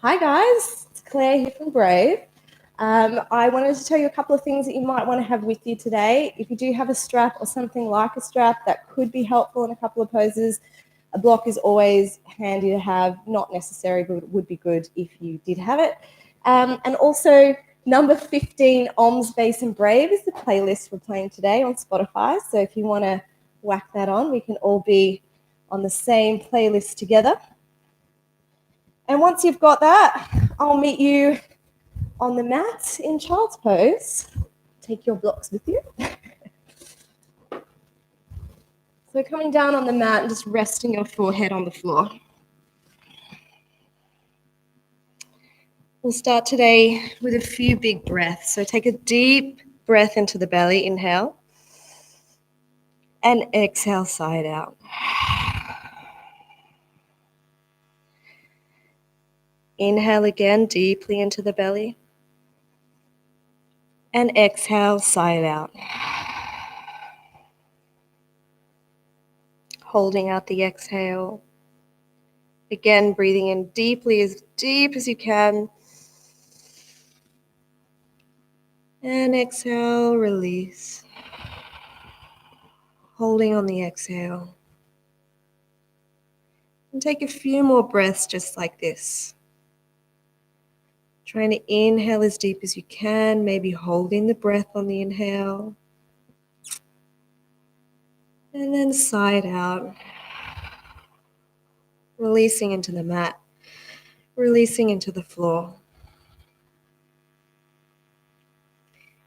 Hi guys, it's Claire here from Brave. I wanted to tell you a couple of things that you might want to have with you today. If you do have a strap or something like a strap, that could be helpful in a couple of poses. A block is always handy to have, not necessary, but it would be good if you did have it. And also, number 15, OMS, Bass and Brave is the playlist we're playing today on Spotify. So if you want to whack that on, we can all be on the same playlist together. And once you've got that, I'll meet you on the mat in child's pose. Take your blocks with you. So coming down on the mat and just resting your forehead on the floor. We'll start today with a few big breaths. So take a deep breath into the belly, inhale, and exhale, side out. Inhale again, deeply into the belly. And exhale, sigh it out. Holding out the exhale. Again, breathing in deeply, as deep as you can. And exhale, release. Holding on the exhale. And take a few more breaths just like this. Trying to inhale as deep as you can, maybe holding the breath on the inhale. And then sigh it out. Releasing into the mat, releasing into the floor.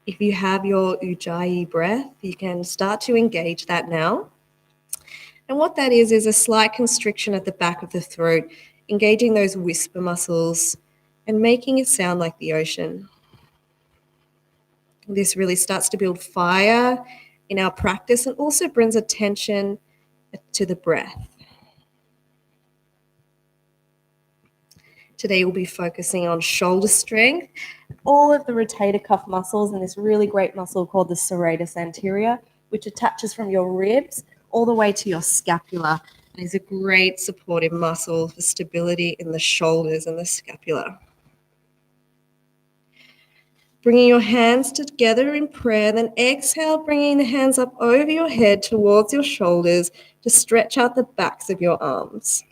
If you have your Ujjayi breath, you can start to engage that now. And what that is a slight constriction at the back of the throat, engaging those whisper muscles and making it sound like the ocean. This really starts to build fire in our practice and also brings attention to the breath. Today we'll be focusing on shoulder strength, all of the rotator cuff muscles and this really great muscle called the serratus anterior, which attaches from your ribs all the way to your scapula and is a great supportive muscle for stability in the shoulders and the scapula. Bringing your hands together in prayer, then exhale, bringing the hands up over your head towards your shoulders to stretch out the backs of your arms.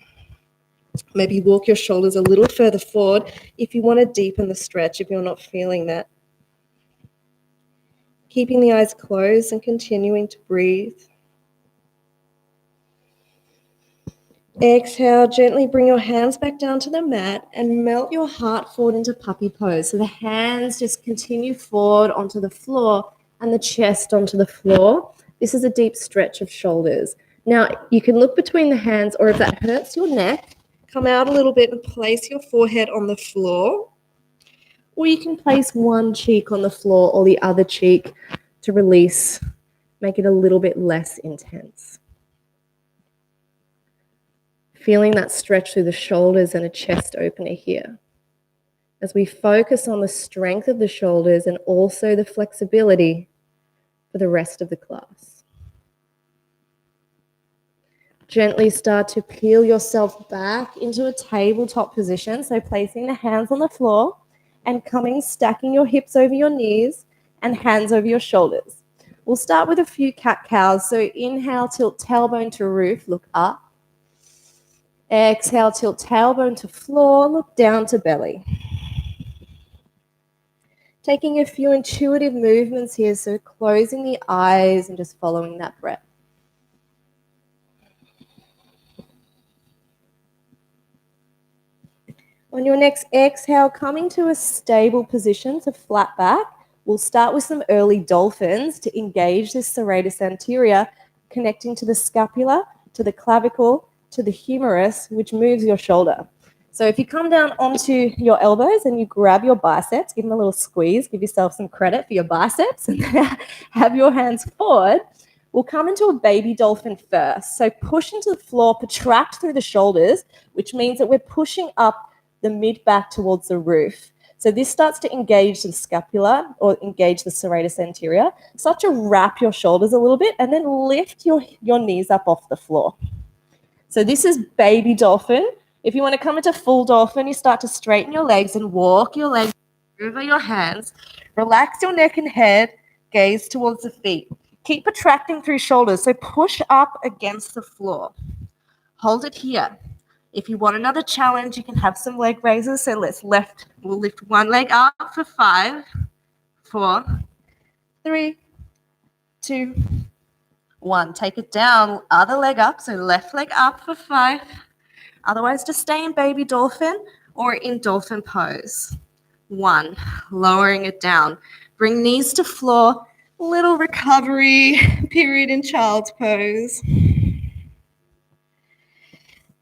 Maybe walk your shoulders a little further forward if you want to deepen the stretch, if you're not feeling that. Keeping the eyes closed and continuing to breathe. Exhale, gently bring your hands back down to the mat and melt your heart forward into puppy pose. So the hands just continue forward onto the floor and the chest onto the floor. This is a deep stretch of shoulders. Now, you can look between the hands, or if that hurts your neck, come out a little bit and place your forehead on the floor. Or you can place one cheek on the floor or the other cheek to release, make it a little bit less intense. Feeling that stretch through the shoulders and a chest opener here. As we focus on the strength of the shoulders and also the flexibility for the rest of the class. Gently start to peel yourself back into a tabletop position. So placing the hands on the floor and stacking your hips over your knees and hands over your shoulders. We'll start with a few cat-cows. So inhale, tilt tailbone to roof, look up. Exhale, tilt tailbone to floor, look down to belly. Taking a few intuitive movements here, so closing the eyes and just following that breath. On your next exhale, coming to a stable position to flat back, we'll start with some early dolphins to engage this serratus anterior, connecting to the scapula, to the clavicle, to the humerus, which moves your shoulder. So if you come down onto your elbows and you grab your biceps, give them a little squeeze, give yourself some credit for your biceps, and have your hands forward, we'll come into a baby dolphin first. So push into the floor, protract through the shoulders, which means that we're pushing up the mid-back towards the roof. So this starts to engage the scapula or engage the serratus anterior. Start to wrap your shoulders a little bit and then lift your knees up off the floor. So this is baby dolphin. If you want to come into full dolphin, you start to straighten your legs and walk your legs over your hands. Relax your neck and head, gaze towards the feet. Keep protracting through shoulders, so push up against the floor. Hold it here. If you want another challenge, you can have some leg raises. So we'll lift one leg up for 5, 4, 3, 2, 1. Take it down, other leg up, so left leg up for 5. Otherwise, just stay in baby dolphin or in dolphin pose. 1, lowering it down. Bring knees to floor, little recovery period in child's pose.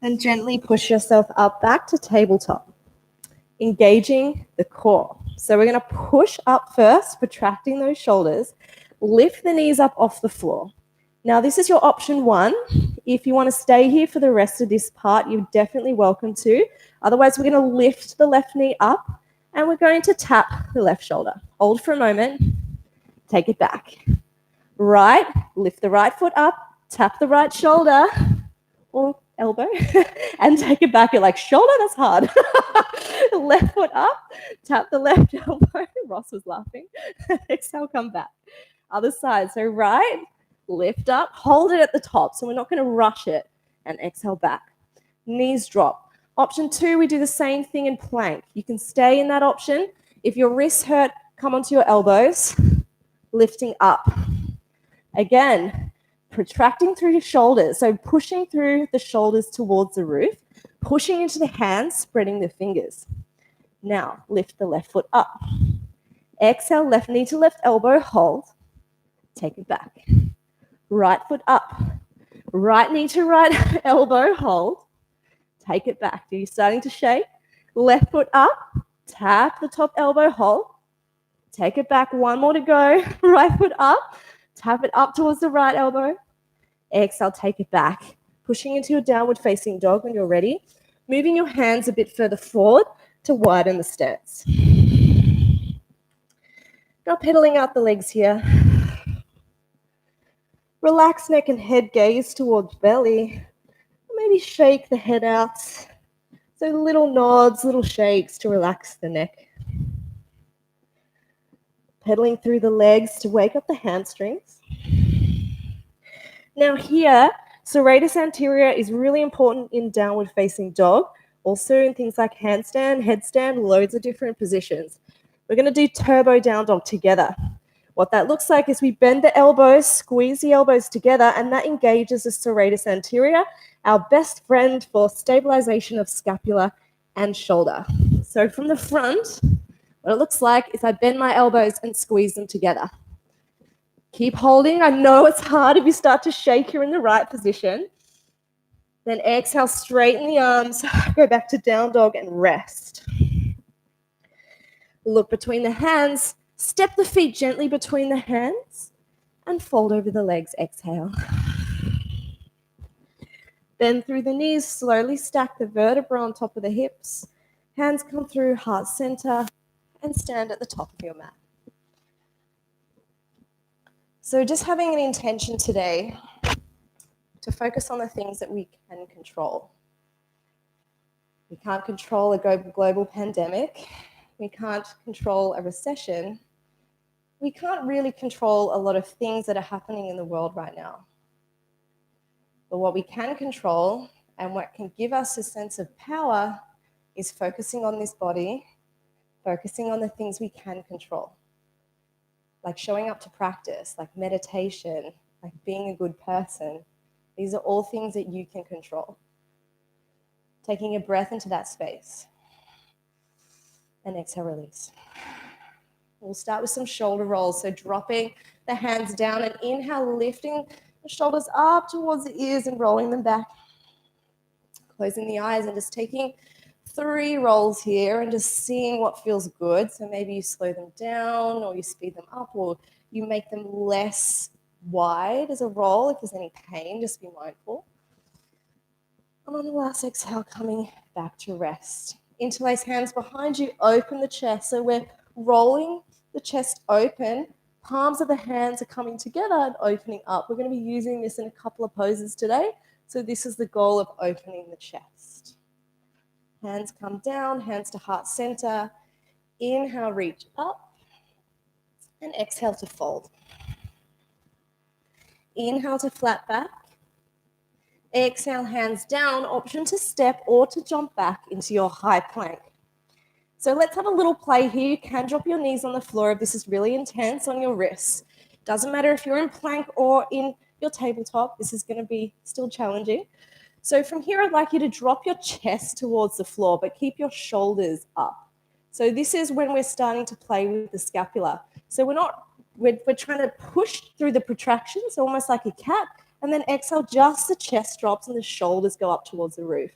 Then gently push yourself up back to tabletop, engaging the core. So we're going to push up first, protracting those shoulders, lift the knees up off the floor. Now, this is your option 1. If you want to stay here for the rest of this part, you're definitely welcome to. Otherwise, we're going to lift the left knee up and we're going to tap the left shoulder. Hold for a moment, take it back. Right, lift the right foot up, tap the right shoulder or elbow and take it back. You're like, shoulder, that's hard. Left foot up, tap the left elbow. Ross was laughing. Exhale, come back. Other side. So right, lift up, hold it at the top. So we're not going to rush it. And exhale back. Knees drop. Option 2, we do the same thing in plank. You can stay in that option. If your wrists hurt, come onto your elbows, lifting up. Again, protracting through your shoulders. So pushing through the shoulders towards the roof, pushing into the hands, spreading the fingers. Now, lift the left foot up. Exhale, left knee to left elbow, hold. Take it back. Right foot up. Right knee to right elbow, hold. Take it back. Are you starting to shake? Left foot up. Tap the top elbow, hold. Take it back. One more to go. Right foot up. Tap it up towards the right elbow. Exhale, take it back. Pushing into your downward facing dog when you're ready. Moving your hands a bit further forward to widen the stance. Now pedaling out the legs here. Relax neck and head, gaze towards belly. Maybe shake the head out. So little nods, little shakes to relax the neck. Pedaling through the legs to wake up the hamstrings. Now here, serratus anterior is really important in downward facing dog. Also in things like handstand, headstand, loads of different positions. We're going to do turbo down dog together. What that looks like is we bend the elbows, squeeze the elbows together, and that engages the serratus anterior, our best friend for stabilization of scapula and shoulder. So from the front, what it looks like is I bend my elbows and squeeze them together. Keep holding. I know it's hard if you start to shake, you're in the right position. Then exhale, straighten the arms, go back to down dog and rest. Look between the hands, step the feet gently between the hands and fold over the legs, exhale. Bend through the knees, slowly stack the vertebra on top of the hips. Hands come through heart center and stand at the top of your mat. So just having an intention today to focus on the things that we can control. We can't control a global pandemic. We can't control a recession. We can't really control a lot of things that are happening in the world right now. But what we can control and what can give us a sense of power is focusing on this body, focusing on the things we can control, like showing up to practice, like meditation, like being a good person. These are all things that you can control. Taking a breath into that space. And exhale, release. We'll start with some shoulder rolls. So dropping the hands down and inhale, lifting the shoulders up towards the ears and rolling them back. Closing the eyes and just taking 3 rolls here and just seeing what feels good. So maybe you slow them down or you speed them up or you make them less wide as a roll. If there's any pain, just be mindful. And on the last exhale, coming back to rest. Interlace hands behind you, open the chest. So we're rolling the chest open. Palms of the hands are coming together and opening up. We're going to be using this in a couple of poses today. So this is the goal of opening the chest. Hands come down, hands to heart center. Inhale, reach up. And exhale to fold. Inhale to flat back. Exhale, hands down, option to step or to jump back into your high plank. So let's have a little play here. You can drop your knees on the floor if this is really intense on your wrists. Doesn't matter if you're in plank or in your tabletop, this is going to be still challenging. So from here, I'd like you to drop your chest towards the floor, but keep your shoulders up. So this is when we're starting to play with the scapula. So we're trying to push through the protractions, almost like a cat, and then exhale, just the chest drops and the shoulders go up towards the roof.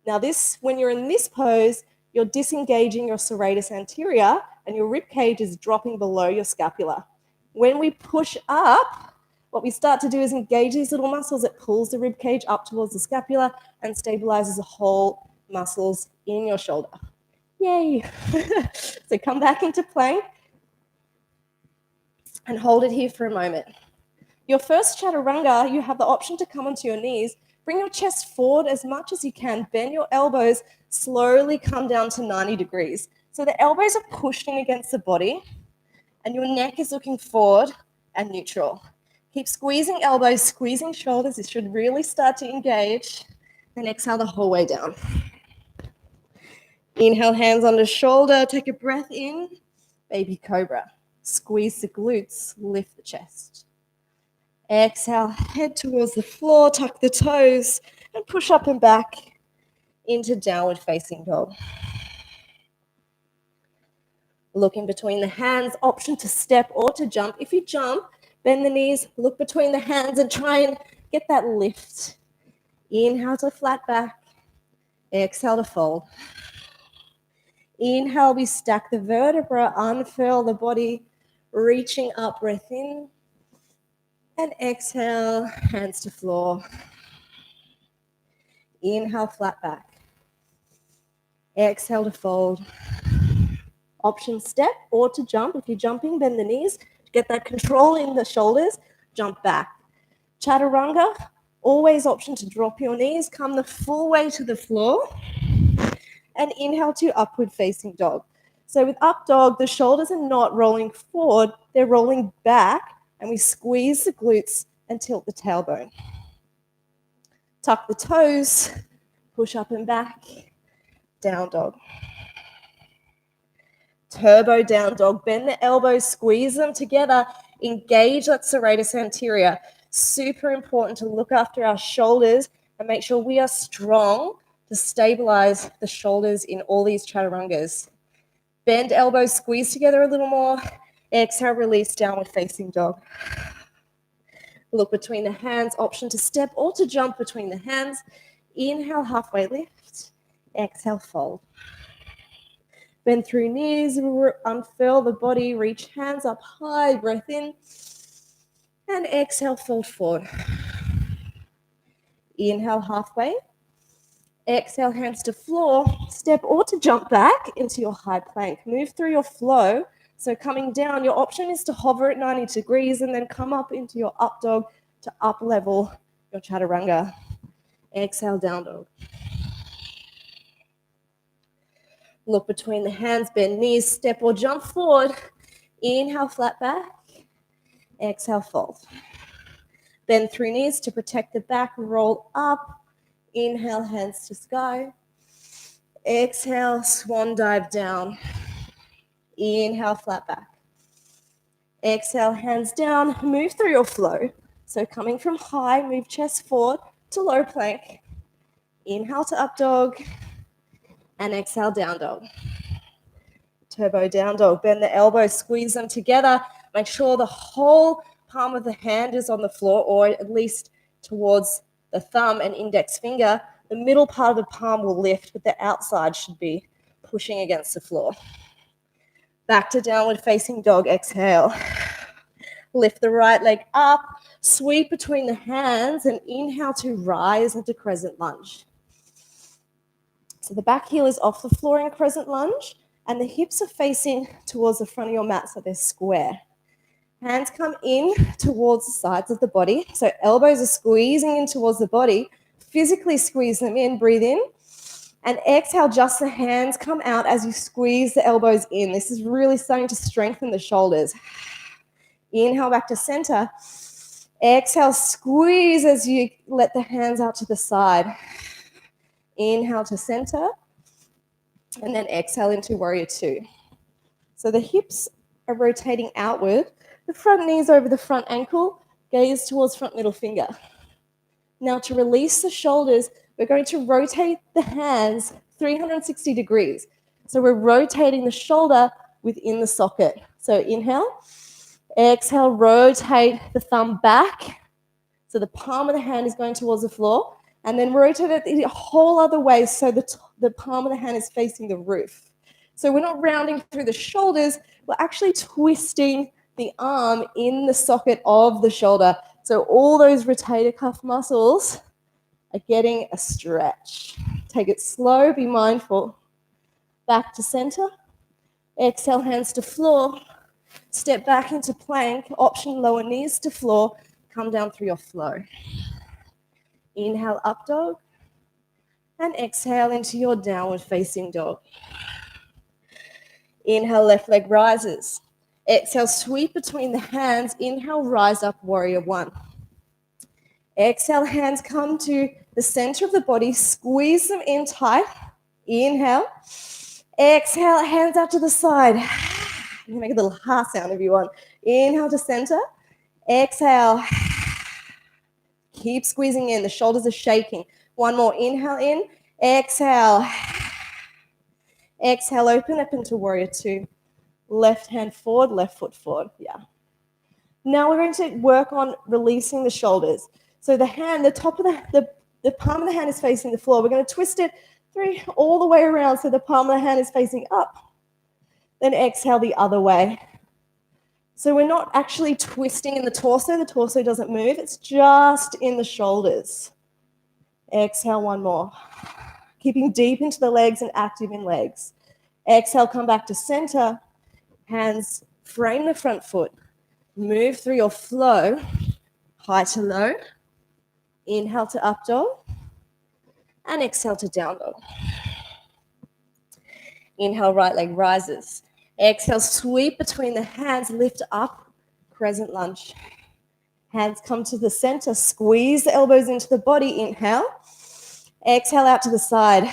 Now this, when you're in this pose, you're disengaging your serratus anterior and your rib cage is dropping below your scapula. When we push up, what we start to do is engage these little muscles. It pulls the rib cage up towards the scapula and stabilizes the whole muscles in your shoulder. Yay! So come back into plank and hold it here for a moment. Your first chaturanga, you have the option to come onto your knees. Bring your chest forward as much as you can. Bend your elbows, slowly come down to 90 degrees. So the elbows are pushing against the body and your neck is looking forward and neutral. Keep squeezing elbows, squeezing shoulders. This should really start to engage. Then exhale the whole way down. Inhale, hands under shoulder. Take a breath in. Baby cobra. Squeeze the glutes, lift the chest. Exhale, head towards the floor, tuck the toes, and push up and back into downward facing dog. Looking between the hands, option to step or to jump. If you jump, bend the knees, look between the hands and try and get that lift. Inhale to flat back. Exhale to fold. Inhale, we stack the vertebra, unfurl the body, reaching up, breath in. And exhale, hands to floor. Inhale, flat back. Exhale to fold. Option step or to jump. If you're jumping, bend the knees. Get that control in the shoulders, jump back. Chaturanga, always option to drop your knees, come the full way to the floor, and inhale to upward facing dog. So with up dog, the shoulders are not rolling forward, they're rolling back, and we squeeze the glutes and tilt the tailbone. Tuck the toes, push up and back, down dog. Turbo down dog, bend the elbows, squeeze them together, engage that serratus anterior. Super important to look after our shoulders and make sure we are strong to stabilize the shoulders in all these chaturangas. Bend elbows, squeeze together a little more. Exhale, release, downward facing dog. Look between the hands, option to step or to jump between the hands. Inhale, halfway lift. Exhale, fold. Bend through knees, unfurl the body, reach hands up high, breath in. And exhale, fold forward. Inhale, halfway. Exhale, hands to floor. Step or to jump back into your high plank. Move through your flow. So coming down, your option is to hover at 90 degrees and then come up into your up dog to up level your chaturanga. Exhale, down dog. Look between the hands, bend knees, step or jump forward. Inhale, flat back. Exhale, fold. Bend through knees to protect the back, roll up. Inhale, hands to sky. Exhale, swan dive down. Inhale, flat back. Exhale, hands down, move through your flow. So coming from high, move chest forward to low plank. Inhale to up dog. And exhale, down dog. Turbo down dog. Bend the elbows, squeeze them together. Make sure the whole palm of the hand is on the floor, or at least towards the thumb and index finger. The middle part of the palm will lift, but the outside should be pushing against the floor. Back to downward facing dog. Exhale. Lift the right leg up. Sweep between the hands and inhale to rise into crescent lunge. So the back heel is off the floor in crescent lunge and the hips are facing towards the front of your mat so they're square. Hands come in towards the sides of the body. So elbows are squeezing in towards the body. Physically squeeze them in. Breathe in. And exhale, just the hands come out as you squeeze the elbows in. This is really starting to strengthen the shoulders. Inhale back to center. Exhale, squeeze as you let the hands out to the side. Inhale to center. And then exhale into warrior two. So the hips are rotating outward. The front knees over the front ankle. Gaze towards front middle finger. Now to release the shoulders, we're going to rotate the hands 360 degrees. So we're rotating the shoulder within the socket. So inhale, exhale, rotate the thumb back. So the palm of the hand is going towards the floor. And then rotate it the whole other way so the palm of the hand is facing the roof. So we're not rounding through the shoulders, we're actually twisting the arm in the socket of the shoulder. So all those rotator cuff muscles are getting a stretch. Take it slow, be mindful. Back to center. Exhale, hands to floor. Step back into plank. Option lower knees to floor. Come down through your flow. Inhale, up dog. And exhale into your downward facing dog. Inhale, left leg rises. Exhale, sweep between the hands. Inhale, rise up, warrior one. Exhale, hands come to the center of the body. Squeeze them in tight. Inhale. Exhale, hands out to the side. You can make a little ha sound if you want. Inhale to center. Exhale. Keep squeezing in. The shoulders are shaking. One more. Inhale in. Exhale. Exhale, open up into warrior two. Left hand forward, left foot forward. Yeah. Now we're going to work on releasing the shoulders. So the hand, the top of the palm of the hand is facing the floor. We're going to twist it all the way around so the palm of the hand is facing up. Then exhale the other way. So we're not actually twisting in the torso doesn't move, it's just in the shoulders. Exhale, one more. Keeping deep into the legs and active in legs. Exhale, come back to center. Hands frame the front foot. Move through your flow, high to low. Inhale to up dog. And exhale to down dog. Inhale, right leg rises. Exhale, sweep between the hands, lift up, crescent lunge. Hands come to the center, squeeze the elbows into the body. Inhale. Exhale out to the side.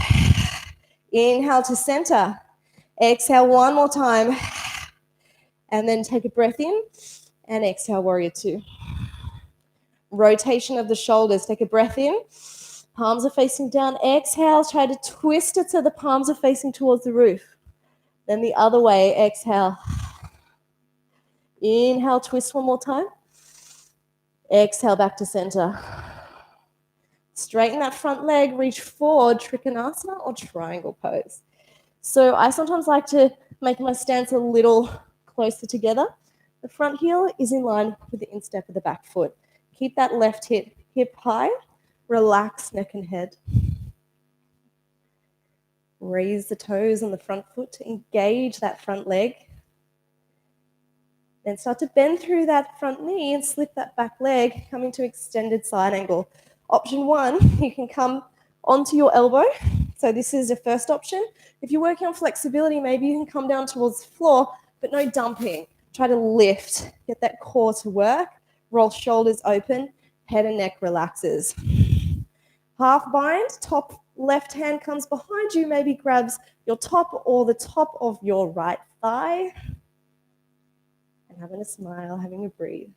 Inhale to center. Exhale one more time. And then take a breath in and exhale, warrior two. Rotation of the shoulders. Take a breath in. Palms are facing down. Exhale, try to twist it so the palms are facing towards the roof. Then the other way, exhale. Inhale, twist one more time. Exhale, back to center. Straighten that front leg, reach forward, trikonasana or triangle pose. So I sometimes like to make my stance a little closer together. The front heel is in line with the instep of the back foot. Keep that left hip high. Relax neck and head. Raise the toes on the front foot to engage that front leg. Then start to bend through that front knee and slip that back leg, coming to extended side angle. Option one, you can come onto your elbow. So this is the first option. If you're working on flexibility, maybe you can come down towards the floor, but no dumping. Try to lift, get that core to work, roll shoulders open, head and neck relaxes. Half bind, top left hand comes behind you, maybe grabs your top or the top of your right thigh. And having a smile, having a breathe.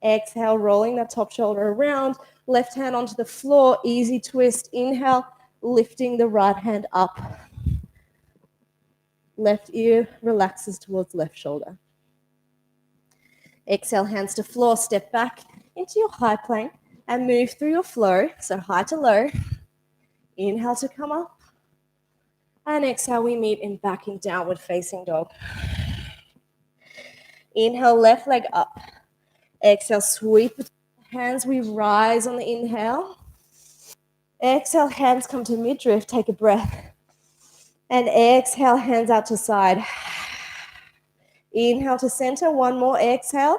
Exhale, rolling that top shoulder around, left hand onto the floor, easy twist. Inhale, lifting the right hand up. Left ear relaxes towards left shoulder. Exhale, hands to floor, step back into your high plank and move through your flow, so high to low. Inhale to come up. And exhale, we meet back in downward facing dog. Inhale, left leg up. Exhale, sweep the hands, we rise on the inhale. Exhale, hands come to midriff, take a breath. And exhale, hands out to side. Inhale to center, one more, exhale.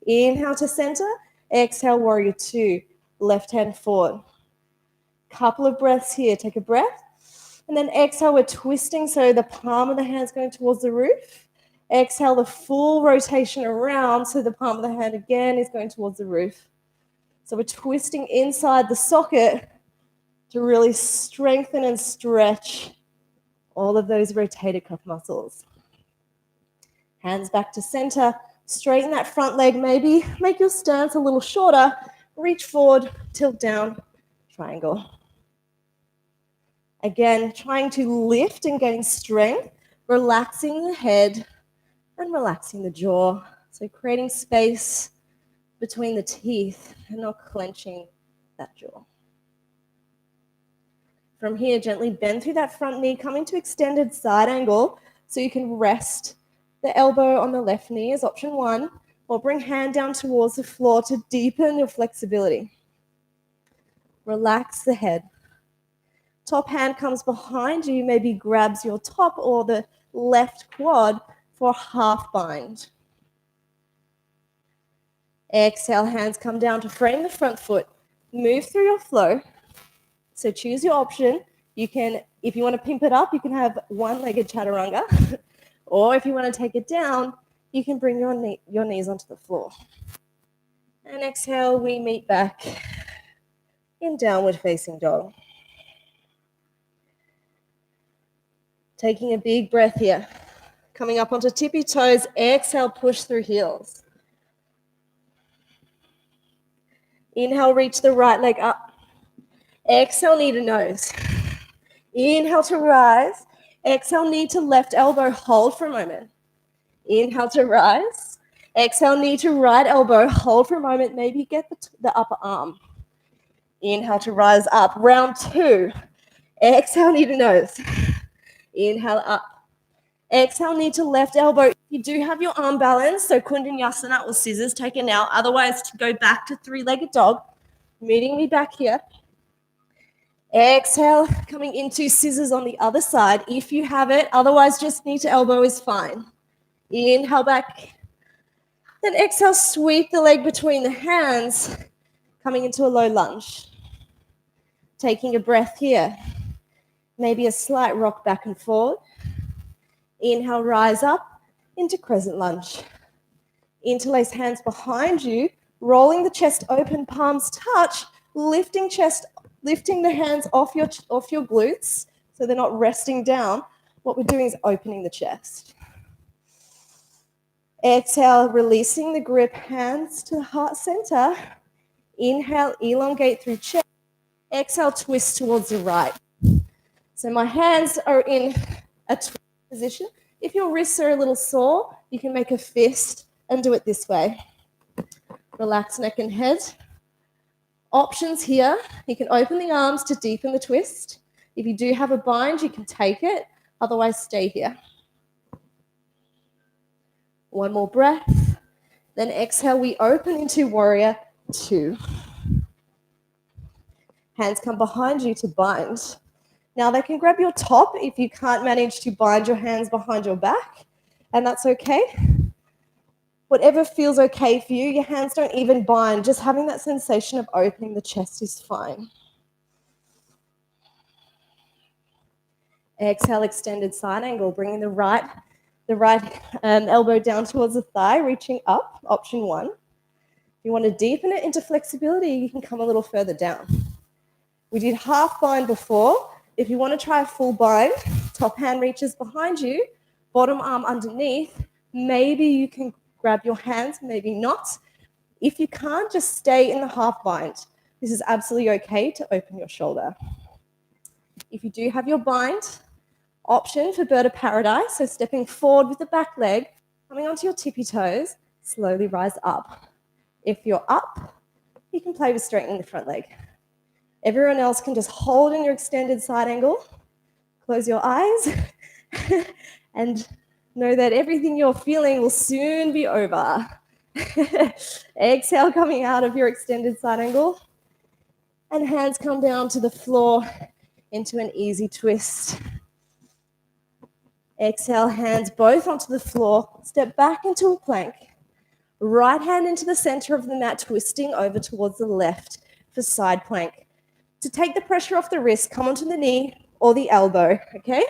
Inhale to center, exhale, warrior two. Left hand forward. Couple of breaths here. Take a breath. And then exhale, we're twisting, so the palm of the hand's going towards the roof. Exhale, the full rotation around, so the palm of the hand again is going towards the roof. So we're twisting inside the socket to really strengthen and stretch all of those rotator cuff muscles. Hands back to center. Straighten that front leg, maybe make your stance a little shorter. Reach forward, tilt down, triangle. Again, trying to lift and gain strength, relaxing the head and relaxing the jaw. So creating space between the teeth and not clenching that jaw. From here, gently bend through that front knee, coming to extended side angle so you can rest the elbow on the left knee as option one, or bring hand down towards the floor to deepen your flexibility. Relax the head. Top hand comes behind you, maybe grabs your top or the left quad for a half bind. Exhale, hands come down to frame the front foot. Move through your flow. So choose your option. You can, if you want to pimp it up, you can have one-legged chaturanga. Or if you want to take it down, you can bring your knees onto the floor. And exhale, we meet back in downward facing dog. Taking a big breath here. Coming up onto tippy toes, exhale, push through heels. Inhale, reach the right leg up. Exhale, knee to nose. Inhale to rise. Exhale, knee to left elbow, hold for a moment. Inhale to rise. Exhale, knee to right elbow, hold for a moment, maybe get the upper arm. Inhale to rise up, round two. Exhale, knee to nose. Inhale up. Exhale, knee to left elbow. If you do have your arm balance, so Kundanyasana or scissors, take it now. Otherwise, to go back to three-legged dog, meeting me back here. Exhale, coming into scissors on the other side if you have it. Otherwise, just knee to elbow is fine. Inhale back. Then exhale, sweep the leg between the hands, coming into a low lunge. Taking a breath here. Maybe a slight rock back and forward. Inhale, rise up into crescent lunge. Interlace hands behind you, rolling the chest open, palms touch, lifting the hands off your glutes so they're not resting down. What we're doing is opening the chest. Exhale, releasing the grip, hands to the heart center. Inhale, elongate through chest. Exhale, twist towards the right. So my hands are in a twist position. If your wrists are a little sore, you can make a fist and do it this way. Relax neck and head. Options here, you can open the arms to deepen the twist. If you do have a bind, you can take it. Otherwise, stay here. One more breath. Then exhale, we open into warrior two. Hands come behind you to bind. Now they can grab your top if you can't manage to bind your hands behind your back, and that's okay. Whatever feels okay for you, your hands don't even bind. Just having that sensation of opening the chest is fine. Exhale, extended side angle, bringing the right elbow down towards the thigh, reaching up, option one. If you want to deepen it into flexibility, you can come a little further down. We did half bind before. If you want to try a full bind, top hand reaches behind you, bottom arm underneath. Maybe you can grab your hands, maybe not. If you can't, just stay in the half bind. This is absolutely okay to open your shoulder. If you do have your bind, option for bird of paradise, so stepping forward with the back leg, coming onto your tippy toes, slowly rise up. If you're up, you can play with straightening the front leg. Everyone else can just hold in your extended side angle, close your eyes, and know that everything you're feeling will soon be over. Exhale, coming out of your extended side angle, and hands come down to the floor into an easy twist. Exhale, hands both onto the floor, step back into a plank. Right hand into the center of the mat, twisting over towards the left for side plank. To take the pressure off the wrist, come onto the knee or the elbow, okay?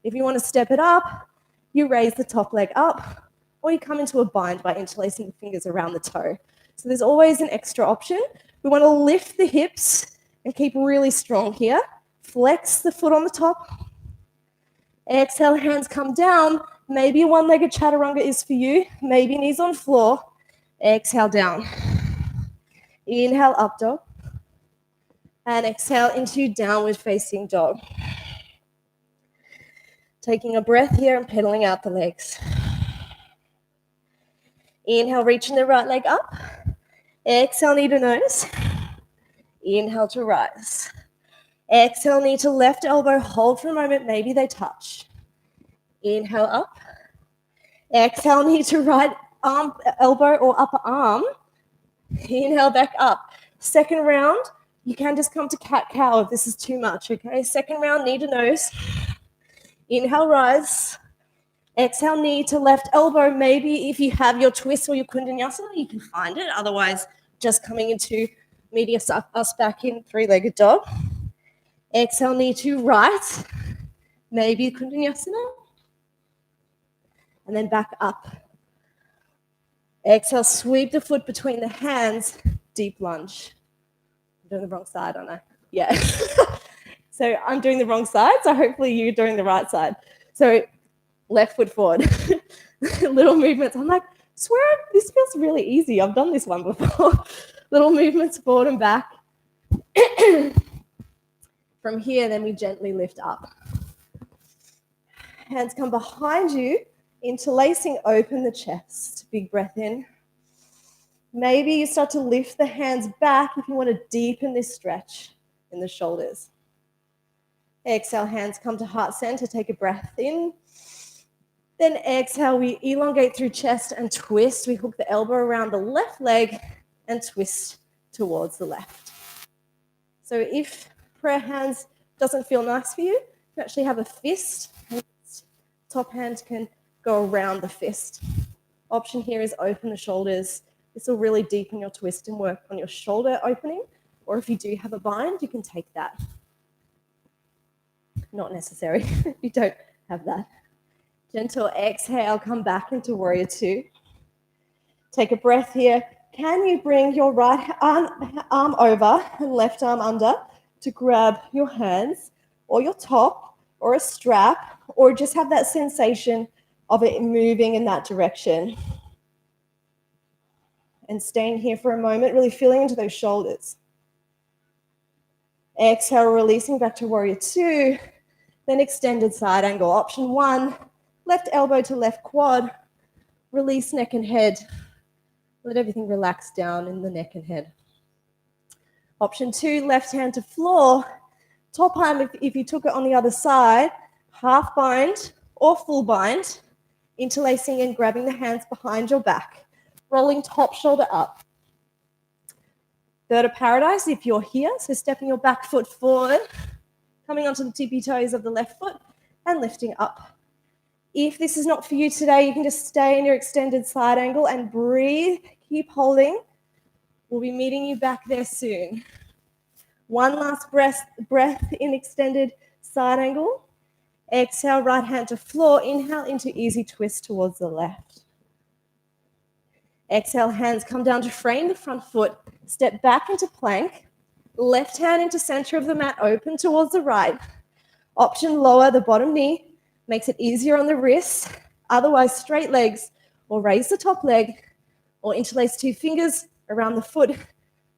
If you want to step it up, you raise the top leg up, or you come into a bind by interlacing the fingers around the toe. So there's always an extra option. We want to lift the hips and keep really strong here. Flex the foot on the top. Exhale, hands come down. Maybe a one-legged chaturanga is for you. Maybe knees on floor. Exhale, down. Inhale, up dog. And exhale into downward facing dog. Taking a breath here and pedaling out the legs. Inhale, reaching the right leg up. Exhale, knee to nose. Inhale to rise. Exhale, knee to left elbow. Hold for a moment. Maybe they touch. Inhale, up. Exhale, knee to right arm, elbow or upper arm. Inhale, back up. Second round, you can just come to cat-cow if this is too much, okay? Second round, knee to nose. Inhale, rise. Exhale, knee to left elbow. Maybe if you have your twist or your kundinyasana, you can find it. Otherwise, just coming into medius us back in three-legged dog. Exhale, knee to right. Maybe kundinyasana. And then back up. Exhale, sweep the foot between the hands. Deep lunge. I'm doing the wrong side, aren't I? Yeah. So I'm doing the wrong side, so hopefully you're doing the right side. So left foot forward. Little movements. I'm like, swear, this feels really easy. I've done this one before. Little movements forward and back. From here, then we gently lift up. Hands come behind you, interlacing, open the chest. Big breath in. Maybe you start to lift the hands back if you want to deepen this stretch in the shoulders. Exhale, hands come to heart center. Take a breath in. Then exhale, we elongate through chest and twist. We hook the elbow around the left leg and twist towards the left. So if prayer hands doesn't feel nice for you, you actually have a fist. Top hand can go around the fist. Option here is open the shoulders. This will really deepen your twist and work on your shoulder opening. Or if you do have a bind, you can take that. Not necessary if you don't have that. Gentle exhale, come back into warrior two. Take a breath here. Can you bring your right arm over and left arm under to grab your hands or your top or a strap, or just have that sensation of it moving in that direction? And staying here for a moment, really feeling into those shoulders. Exhale, releasing back to warrior two. Then extended side angle. Option one, left elbow to left quad. Release neck and head. Let everything relax down in the neck and head. Option two, left hand to floor. Top arm, if you took it on the other side, half bind or full bind, interlacing and grabbing the hands behind your back. Rolling top shoulder up. Third of paradise if you're here, so stepping your back foot forward, coming onto the tippy toes of the left foot and lifting up. If this is not for you today, you can just stay in your extended side angle and breathe. Keep holding. We'll be meeting you back there soon. One last breath in extended side angle. Exhale, right hand to floor. Inhale into easy twist towards the left. Exhale, hands come down to frame the front foot. Step back into plank. Left hand into center of the mat, open towards the right. Option lower the bottom knee. Makes it easier on the wrists. Otherwise, straight legs, or raise the top leg, or interlace two fingers around the foot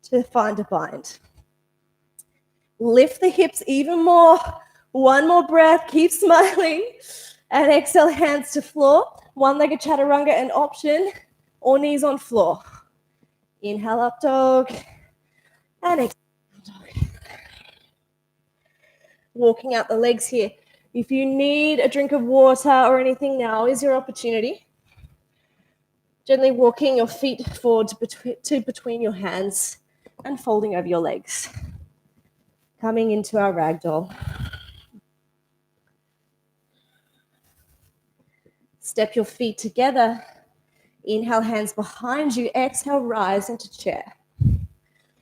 to find a bind. Lift the hips even more. One more breath. Keep smiling. And exhale, hands to floor. One-legged chaturanga and option, or knees on floor. Inhale, up dog. And exhale, dog. Walking out the legs here. If you need a drink of water or anything, now is your opportunity. Gently walking your feet forward to between your hands and folding over your legs. Coming into our ragdoll. Step your feet together. Inhale, hands behind you. Exhale, rise into chair.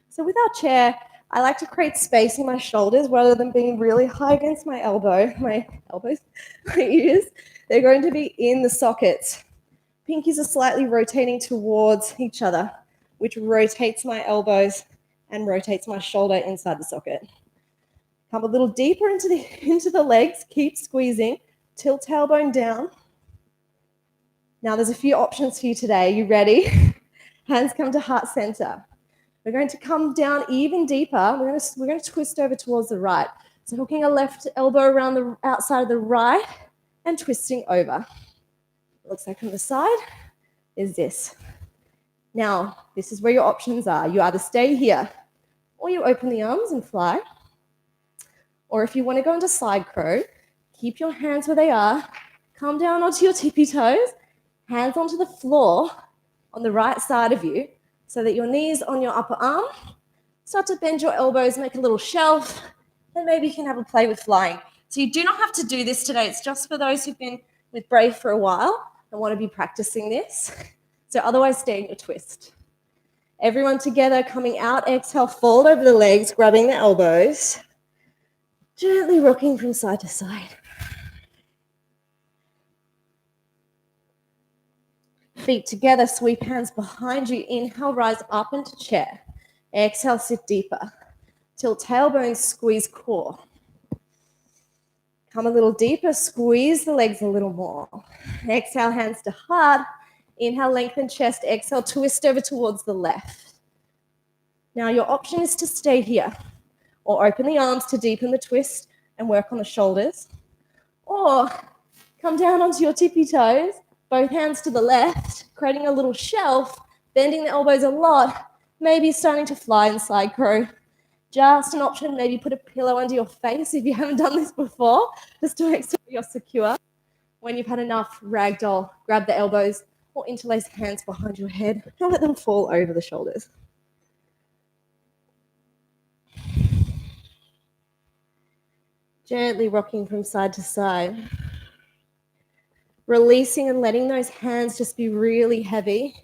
So with our chair, I like to create space in my shoulders rather than being really high against my elbows, my ears. They're going to be in the sockets. Pinkies are slightly rotating towards each other, which rotates my elbows and rotates my shoulder inside the socket. Come a little deeper into the legs, keep squeezing, tilt tailbone down. Now there's a few options for you today. You ready? Hands come to heart center. We're going to come down even deeper. We're going to twist over towards the right. So hooking a left elbow around the outside of the right and twisting over. Looks like from the side is this. Now, this is where your options are. You either stay here or you open the arms and fly. Or if you want to go into side crow, keep your hands where they are. Come down onto your tippy toes, hands onto the floor on the right side of you so that your knees on your upper arm. Start to bend your elbows, make a little shelf, and maybe you can have a play with flying. So you do not have to do this today. It's just for those who've been with Brave for a while and want to be practicing this. So otherwise, stay in your twist. Everyone together, coming out, exhale, fold over the legs, grabbing the elbows, gently rocking from side to side. Feet together, sweep hands behind you. Inhale, rise up into chair. Exhale, sit deeper. Tilt tailbone, squeeze core. Come a little deeper, squeeze the legs a little more. Exhale, hands to heart. Inhale, lengthen chest. Exhale, twist over towards the left. Now your option is to stay here or open the arms to deepen the twist and work on the shoulders. Or come down onto your tippy toes, both hands to the left, creating a little shelf, bending the elbows a lot, maybe starting to fly in side crow. Just an option, maybe put a pillow under your face if you haven't done this before, just to make sure you're secure. When you've had enough, ragdoll, grab the elbows or interlace hands behind your head and let them fall over the shoulders. Gently rocking from side to side. Releasing and letting those hands just be really heavy.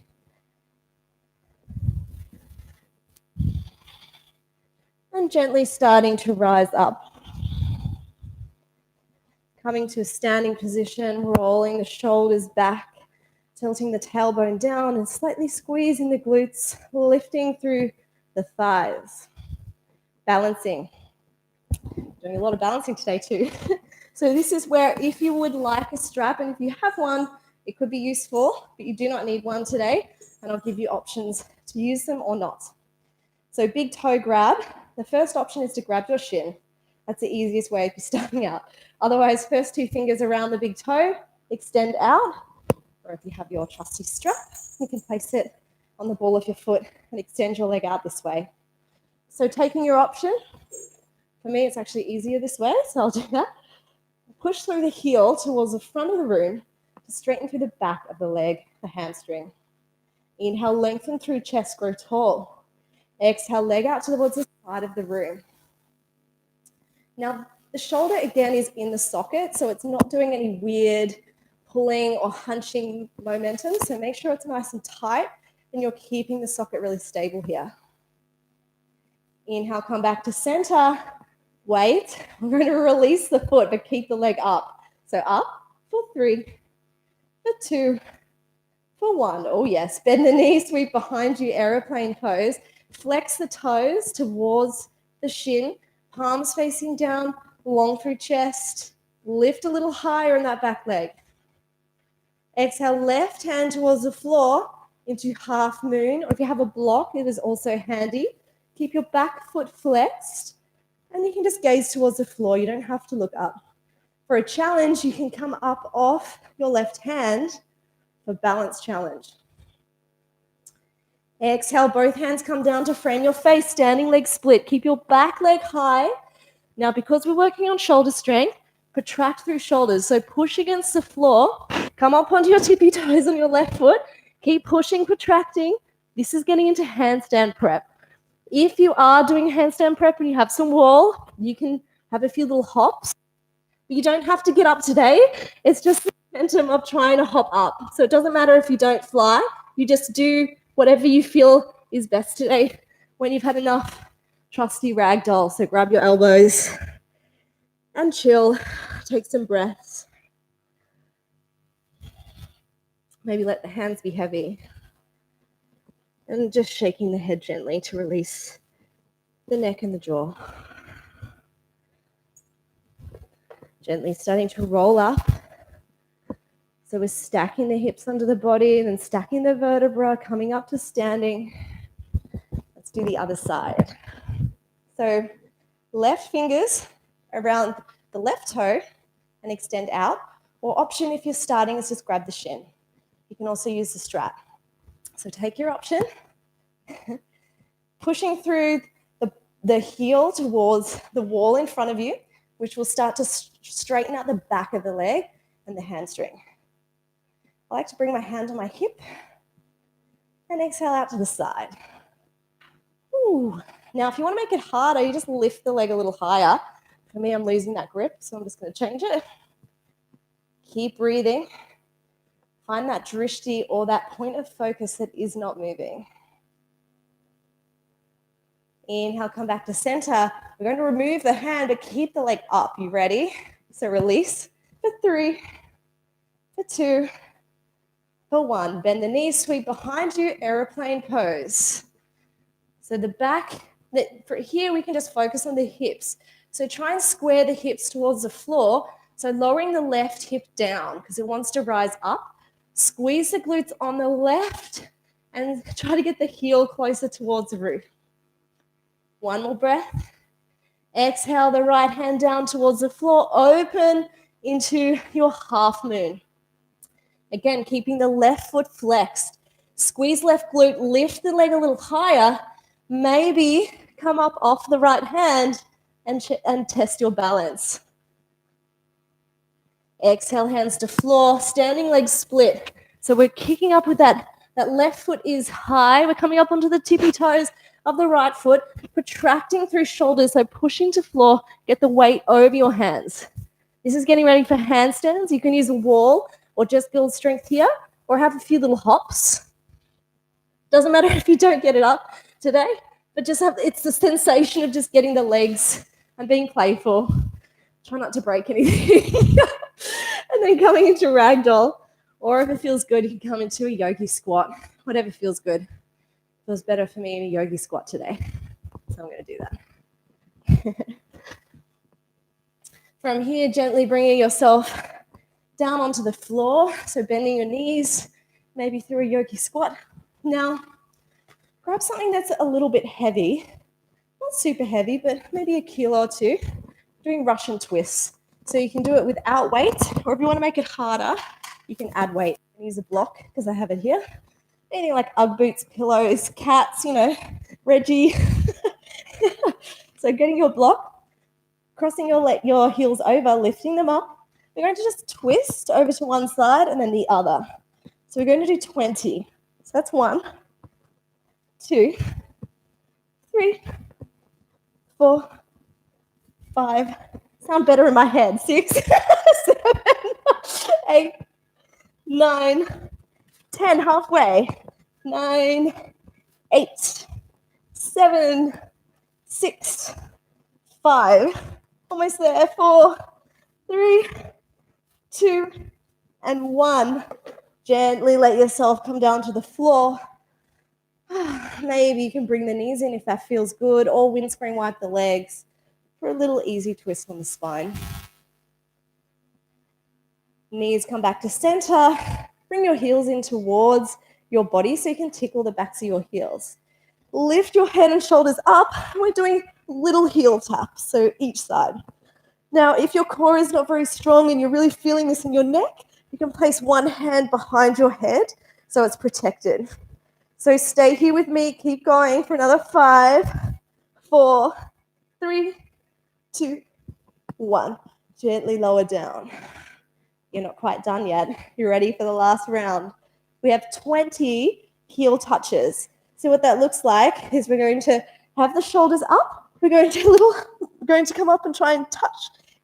And gently starting to rise up. Coming to a standing position, rolling the shoulders back, tilting the tailbone down and slightly squeezing the glutes, lifting through the thighs. Balancing. Doing a lot of balancing today too. So this is where if you would like a strap, and if you have one, it could be useful, but you do not need one today, and I'll give you options to use them or not. So big toe grab. The first option is to grab your shin. That's the easiest way if you're starting out. Otherwise, first two fingers around the big toe, extend out, or if you have your trusty strap, you can place it on the ball of your foot and extend your leg out this way. So taking your option, for me, it's actually easier this way, so I'll do that. Push through the heel towards the front of the room to straighten through the back of the leg, the hamstring. Inhale, lengthen through chest, grow tall. Exhale, leg out towards the side of the room. Now, the shoulder, again, is in the socket, so it's not doing any weird pulling or hunching momentum, so make sure it's nice and tight and you're keeping the socket really stable here. Inhale, come back to center. Wait, we're going to release the foot, but keep the leg up. So up for 3, for 2, for 1. Oh yes, bend the knees, sweep behind you, aeroplane pose. Flex the toes towards the shin, palms facing down, long through chest. Lift a little higher in that back leg. Exhale, left hand towards the floor into half moon, or if you have a block, it is also handy. Keep your back foot flexed. And you can just gaze towards the floor. You don't have to look up. For a challenge, you can come up off your left hand for balance challenge. Exhale, both hands come down to frame your face, standing leg split. Keep your back leg high. Now, because we're working on shoulder strength, protract through shoulders. So push against the floor. Come up onto your tippy toes on your left foot. Keep pushing, protracting. This is getting into handstand prep. If you are doing handstand prep and you have some wall, you can have a few little hops. You don't have to get up today. It's just the momentum of trying to hop up. So it doesn't matter if you don't fly. You just do whatever you feel is best today. When you've had enough, trusty ragdoll. So grab your elbows and chill. Take some breaths. Maybe let the hands be heavy. And just shaking the head gently to release the neck and the jaw. Gently starting to roll up. So we're stacking the hips under the body, then stacking the vertebra, coming up to standing. Let's do the other side. So left fingers around the left toe and extend out. Or option if you're starting is just grab the shin. You can also use the strap. So take your option. Pushing through the heel towards the wall in front of you, which will start to straighten out the back of the leg and the hamstring. I like to bring my hand on my hip and exhale out to the side. Ooh. Now, if you want to make it harder, you just lift the leg a little higher. For me, I'm losing that grip, so I'm just going to change it. Keep breathing. Find that drishti or that point of focus that is not moving. Inhale, come back to center. We're going to remove the hand, but keep the leg up. You ready? So release for 3, for 2, for 1. Bend the knees, sweep behind you, aeroplane pose. So the back, for here we can just focus on the hips. So try and square the hips towards the floor. So lowering the left hip down because it wants to rise up. Squeeze the glutes on the left and try to get the heel closer towards the roof. One more breath. Exhale the right hand down towards the floor. Open into your half moon. Again, keeping the left foot flexed. Squeeze left glute, lift the leg a little higher. Maybe come up off the right hand and test your balance. Exhale, hands to floor, standing leg split. So we're kicking up with that left foot is high. We're coming up onto the tippy toes of the right foot, protracting through shoulders, so pushing to floor, get the weight over your hands. This is getting ready for handstands. You can use a wall or just build strength here or have a few little hops. Doesn't matter if you don't get it up today, but just it's the sensation of just getting the legs and being playful. Try not to break anything. And then coming into ragdoll, or if it feels good, you can come into a yogi squat. Whatever feels good. Feels better for me in a yogi squat today. So I'm going to do that. From here, gently bringing yourself down onto the floor. So bending your knees, maybe through a yogi squat. Now, grab something that's a little bit heavy. Not super heavy, but maybe a kilo or 2. Doing Russian twists. So you can do it without weight, or if you want to make it harder, you can add weight. Use a block, because I have it here. Anything like Ugg boots, pillows, cats, Reggie. So getting your block, crossing your heels over, lifting them up. We're going to just twist over to one side and then the other. So we're going to do 20. So that's 1, 2, 3, 4, 5. Sound better in my head. 6, 7, 8, 9, 10. Halfway. 9, 8, 7, 6, 5. Almost there. 4, 3, 2, and 1. Gently let yourself come down to the floor. Maybe you can bring the knees in if that feels good, or windscreen wipe the legs for a little easy twist on the spine. Knees come back to center. Bring your heels in towards your body so you can tickle the backs of your heels. Lift your head and shoulders up. We're doing little heel taps, so each side. Now, if your core is not very strong and you're really feeling this in your neck, you can place one hand behind your head so it's protected. So stay here with me. Keep going for another 5, 4, 3, 2, 1. Gently lower down. You're not quite done yet. You're ready for the last round. We have 20 heel touches. So what that looks like is we're going to have the shoulders up. We're going to come up and try and touch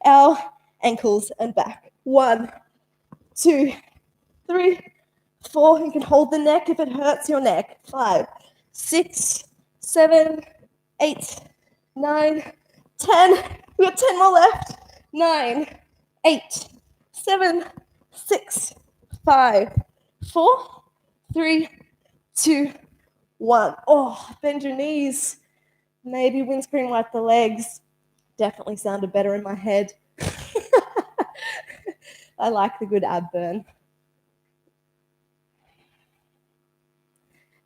our ankles and back. 1, 2, 3, 4. You can hold the neck if it hurts your neck. 5, 6, 7, 8, 9, 10. We've got 10 more left. 9, 8, 7, 6, 5, 4, 3, 2, 1. Oh, bend your knees. Maybe windscreen wipe the legs. Definitely sounded better in my head. I like the good ab burn.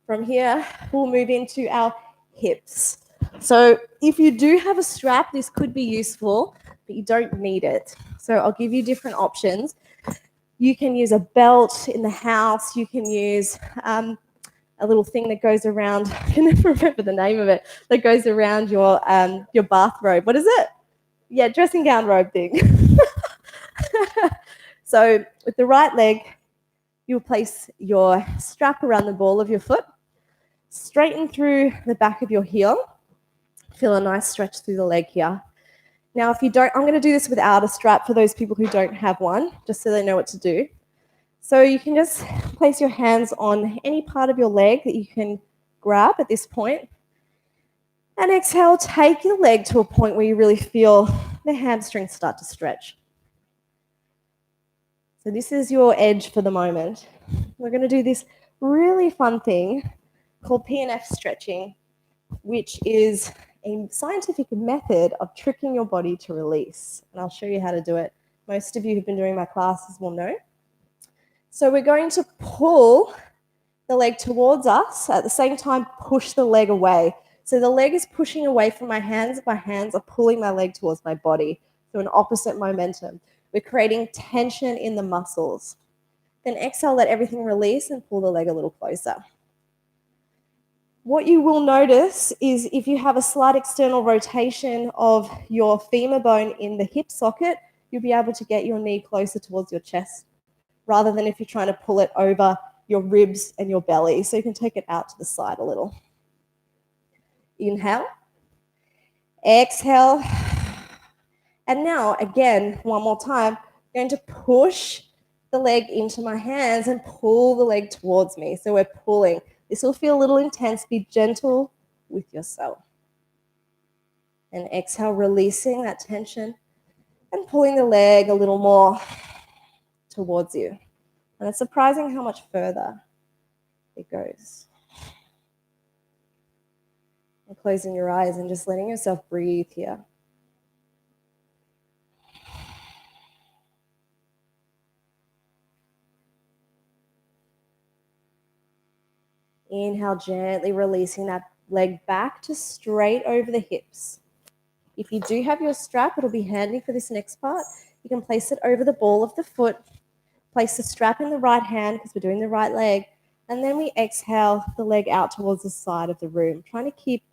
From here, we'll move into our hips. So if you do have a strap, this could be useful, but you don't need it. So I'll give you different options. You can use a belt in the house. You can use a little thing that goes around, I can never remember the name of it, that goes around your bathrobe. What is it? Yeah, dressing gown robe thing. So with the right leg, you'll place your strap around the ball of your foot, straighten through the back of your heel. Feel a nice stretch through the leg here. Now, if you don't, I'm going to do this without a strap for those people who don't have one, just so they know what to do. So you can just place your hands on any part of your leg that you can grab at this point. And exhale, take your leg to a point where you really feel the hamstrings start to stretch. So this is your edge for the moment. We're going to do this really fun thing called PNF stretching, which is a scientific method of tricking your body to release. And I'll show you how to do it. Most of you who've been doing my classes will know. So we're going to pull the leg towards us, at the same time push the leg away. So the leg is pushing away from my hands are pulling my leg towards my body. So an opposite momentum. We're creating tension in the muscles. Then exhale, let everything release and pull the leg a little closer. What you will notice is if you have a slight external rotation of your femur bone in the hip socket, you'll be able to get your knee closer towards your chest, rather than if you're trying to pull it over your ribs and your belly. So you can take it out to the side a little. Inhale. Exhale. And now, again, one more time, I'm going to push the leg into my hands and pull the leg towards me. So we're pulling. This will feel a little intense. Be gentle with yourself. And exhale, releasing that tension and pulling the leg a little more towards you. And it's surprising how much further it goes. And closing your eyes and just letting yourself breathe here. Inhale, gently releasing that leg back to straight over the hips. If you do have your strap, it'll be handy for this next part. You can place it over the ball of the foot. Place the strap in the right hand because we're doing the right leg. And then we exhale the leg out towards the side of the room, trying to keep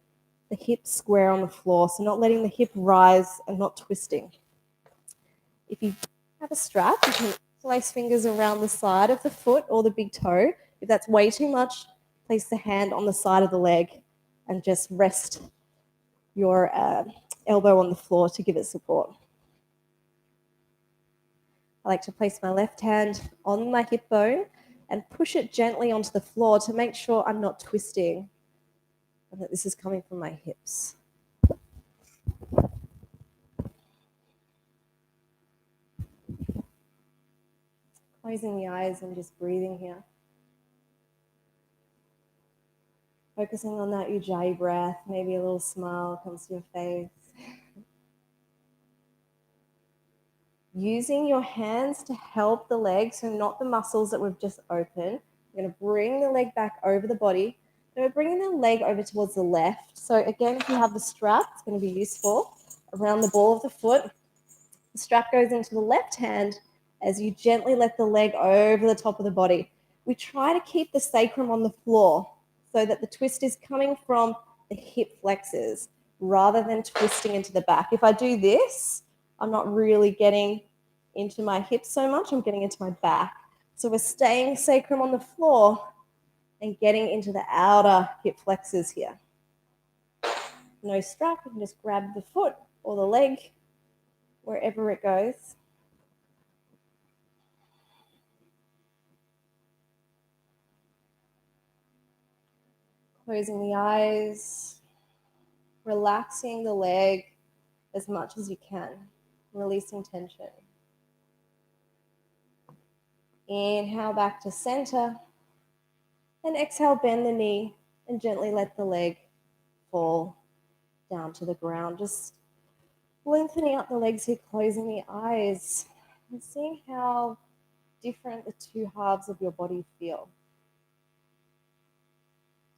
the hip square on the floor, so not letting the hip rise and not twisting. If you have a strap, you can place fingers around the side of the foot or the big toe. If that's way too much, place the hand on the side of the leg and just rest your elbow on the floor to give it support. I like to place my left hand on my hip bone and push it gently onto the floor to make sure I'm not twisting and that this is coming from my hips. Closing the eyes and just breathing here. Focusing on that Ujjayi breath, maybe a little smile comes to your face. Using your hands to help the leg, so not the muscles that we've just opened. You're going to bring the leg back over the body. Then we're bringing the leg over towards the left. So again, if you have the strap, it's going to be useful. Around the ball of the foot, the strap goes into the left hand as you gently let the leg over the top of the body. We try to keep the sacrum on the floor so that the twist is coming from the hip flexors rather than twisting into the back. If I do this, I'm not really getting into my hips so much, I'm getting into my back. So we're staying sacrum on the floor and getting into the outer hip flexors here. No strap, you can just grab the foot or the leg, wherever it goes. Closing the eyes. Relaxing the leg as much as you can, releasing tension. Inhale back to center, and exhale, bend the knee and gently let the leg fall down to the ground. Just lengthening up the legs here, closing the eyes, and seeing how different the two halves of your body feel.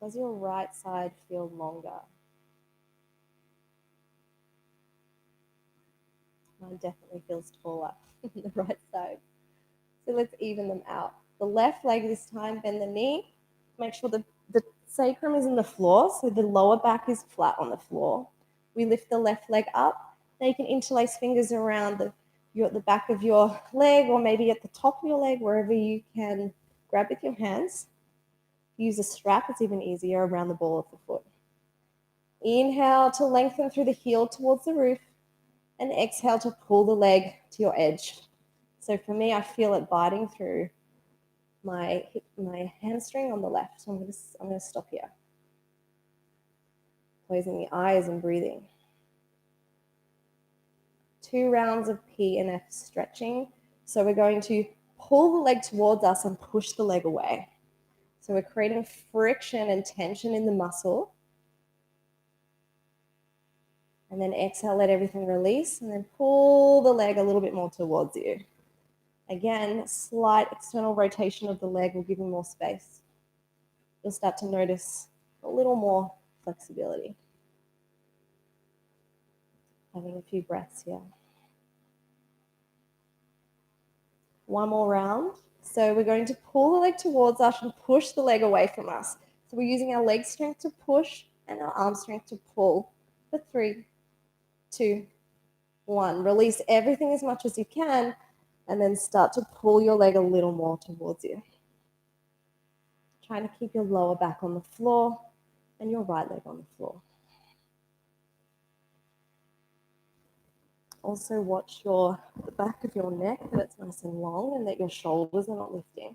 Does your right side feel longer? Mine definitely feels taller on the right side. So let's even them out. The left leg this time, bend the knee. Make sure the sacrum is in the floor, so the lower back is flat on the floor. We lift the left leg up. Now you can interlace fingers around the back of your leg, or maybe at the top of your leg, wherever you can grab with your hands. Use a strap, it's even easier, around the ball of the foot. Inhale to lengthen through the heel towards the roof, and exhale to pull the leg to your edge. So for me, I feel it biting through my hamstring on the left. So I'm going to stop here. Closing the eyes and breathing. 2 rounds of P and F stretching. So we're going to pull the leg towards us and push the leg away. So we're creating friction and tension in the muscle. And then exhale, let everything release, and then pull the leg a little bit more towards you. Again, slight external rotation of the leg will give you more space. You'll start to notice a little more flexibility. Having a few breaths here. One more round. So we're going to pull the leg towards us and push the leg away from us. So we're using our leg strength to push and our arm strength to pull. For 3, 2, 1. Release everything as much as you can, and then start to pull your leg a little more towards you. Trying to keep your lower back on the floor and your right leg on the floor. Also watch the back of your neck, that it's nice and long and that your shoulders are not lifting.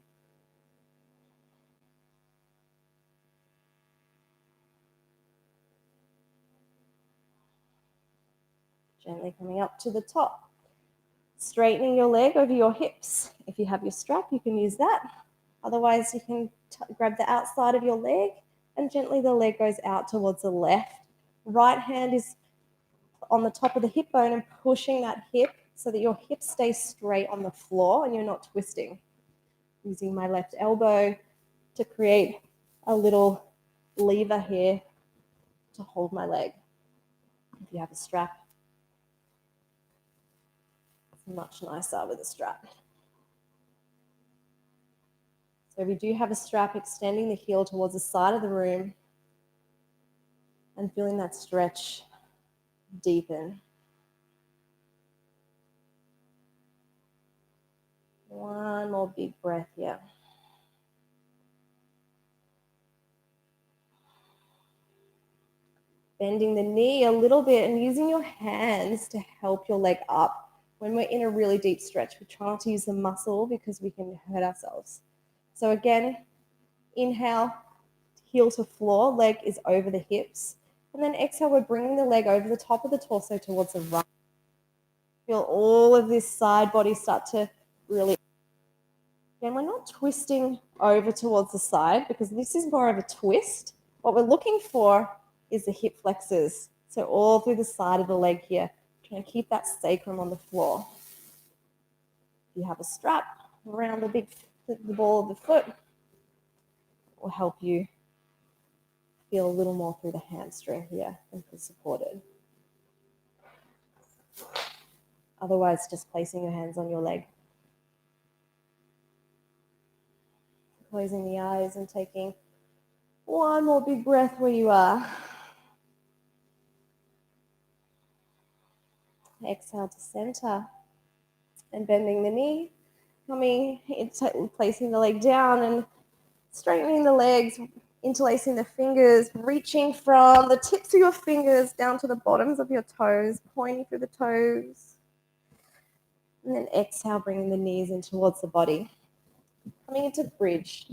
Gently coming up to the top. Straightening your leg over your hips. If you have your strap, you can use that. Otherwise, you can grab the outside of your leg, and gently the leg goes out towards the left. Right hand is on the top of the hip bone and pushing that hip so that your hip stays straight on the floor and you're not twisting. Using my left elbow to create a little lever here to hold my leg. If you have a strap, it's much nicer with a strap. So if you do have a strap, extending the heel towards the side of the room and feeling that stretch deepen. One more big breath here. Bending the knee a little bit and using your hands to help your leg up. When we're in a really deep stretch, we try not to use the muscle because we can hurt ourselves. So again, inhale, heel to floor, leg is over the hips. And then exhale, we're bringing the leg over the top of the torso towards the right. Feel all of this side body start to really... Again, we're not twisting over towards the side because this is more of a twist. What we're looking for is the hip flexors. So all through the side of the leg here, trying to keep that sacrum on the floor. If you have a strap around the ball of the foot, it will help you feel a little more through the hamstring here and feel supported. Otherwise, just placing your hands on your leg. Closing the eyes and taking one more big breath where you are. Exhale to center and bending the knee, placing the leg down and straightening the legs, interlacing the fingers, reaching from the tips of your fingers down to the bottoms of your toes, pointing through the toes. And then exhale, bringing the knees in towards the body. Coming into bridge.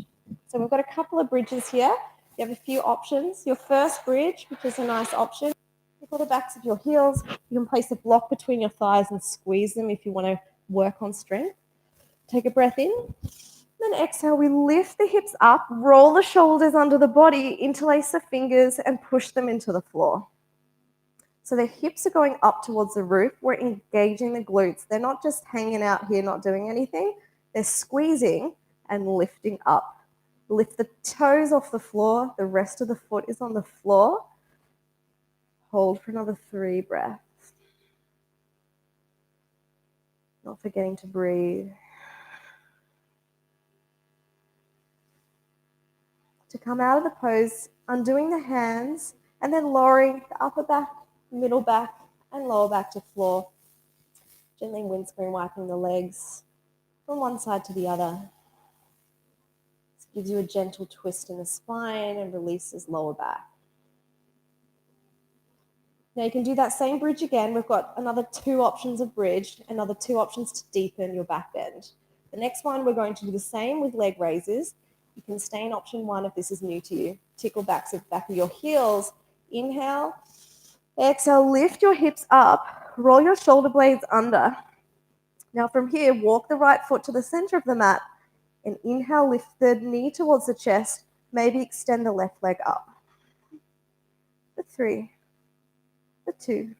So we've got a couple of bridges here. You have a few options. Your first bridge, which is a nice option, Tickle the backs of your heels. You can place a block between your thighs and squeeze them if you want to work on strength. Take a breath in. Then exhale, we lift the hips up, roll the shoulders under the body, interlace the fingers, and push them into the floor. So the hips are going up towards the roof. We're engaging the glutes. They're not just hanging out here, not doing anything. They're squeezing and lifting up. Lift the toes off the floor. The rest of the foot is on the floor. Hold for another 3 breaths. Not forgetting to breathe. To come out of the pose, undoing the hands, and then lowering the upper back, middle back, and lower back to floor. Gently windscreen wiping the legs from one side to the other. This gives you a gentle twist in the spine and releases lower back. Now you can do that same bridge again. We've got another 2 options of bridge, another 2 options to deepen your back bend. The next one, we're going to do the same with leg raises. You can stay in option 1 if this is new to you. Tickle back of your heels. Inhale. Exhale, lift your hips up. Roll your shoulder blades under. Now from here, walk the right foot to the center of the mat. And inhale, lift the knee towards the chest. Maybe extend the left leg up. For 3. For 2.